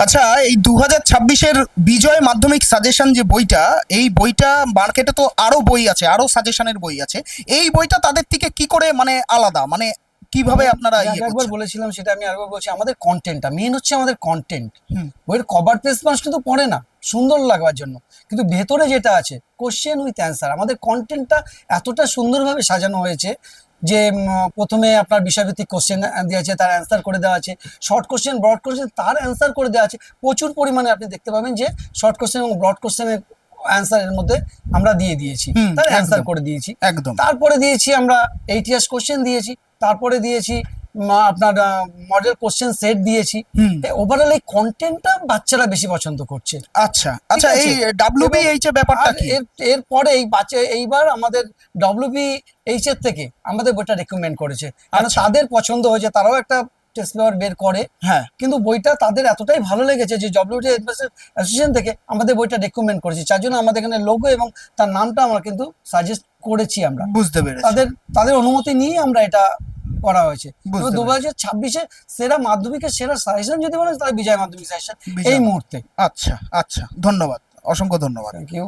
আচ্ছা, এই 2026-এর বিজয় মাধ্যমিক সাজেশন যে বইটা, এই বইটা মার্কেটে তো আরো বই আছে, আরো সাজেশনের বই আছে। এই বইটা তাদের থেকে কি করে মানে আলাদা, মানে কিভাবে আমি আপনারা এর আগে একবার করছেন? বলেছিলাম, সেটা আমি আরেকবার বলছি, আমাদের কন্টেন্টটা মেন হচ্ছে। আমাদের কন্টেন্ট, হুম। বইয়ের কভার পেজ মানুষ কিন্তু পড়ে না সুন্দর লাগবার জন্য, কিন্তু ভেতরে যেটা আছে কোশ্চেন উইথ অ্যান্সার, আমাদের কন্টেন্টটা এতটা সুন্দরভাবে সাজানো হয়েছে যে প্রথমে আপনার বিষয়ভিত্তিক কোশ্চেন দেওয়া আছে, তার অ্যান্সার করে দেওয়া আছে, শর্ট কোশ্চেন ব্রড কোশ্চেন তার অ্যান্সার করে দেওয়া আছে। প্রচুর পরিমাণে আপনি দেখতে পাবেন যে শর্ট কোশ্চেন এবং ব্রড কোশ্চেনের অ্যান্সারের মধ্যে আমরা দিয়ে দিয়েছি, হুম, তার অ্যান্সার একদম করে দিয়েছি। একদম। তারপরে দিয়েছি আমরা এইচএস কোশ্চেন দিয়েছি, তারপরে দিয়েছি আপনার মডেল কোশ্চেন সেট দিয়েছি। হুম। ওভারঅল এই কন্টেন্টটা বাচ্চারা বেশি পছন্দ করছে। আচ্ছা ঠিক আচ্ছা, আছে, এই ডাব্লিউবিএইচ এর ব্যাপারটা আর কি? এরপরে এই বাচ্চা এইবার আমাদের ডব্লিউবিএইচ এর থেকে আমাদের বইটা রেকমেন্ড করেছে, কারণ আচ্ছা। তাদের পছন্দ হয়েছে, তারাও একটা টেস্ট পেপার বের করে। হ্যাঁ, কিন্তু বইটা তাদের এতটাই ভালো লেগেছে যে ডব্লিউটি অ্যাসোসিয়েশন থেকে আমাদের বইটা রেকমেন্ড করেছে, যার জন্য আমাদের এখানে লোগো এবং তার নামটা আমরা কিন্তু সাজেস্ট করেছি আমরা। বুঝতে পেরেছি। তাদের তাদের অনুমতি নিয়ে আমরা এটা করা হয়েছে। এবং বুঝতে দু পেরেছি। হাজার ছাব্বিশে সেরা মাধ্যমিকের সেরা সাজেশন যদি বলেন, তাহলে বিজয় মাধ্যমিক সাজেশন এই বিজয়। মুহূর্তে। আচ্ছা আচ্ছা, ধন্যবাদ, অসংখ্য ধন্যবাদ। Thank you.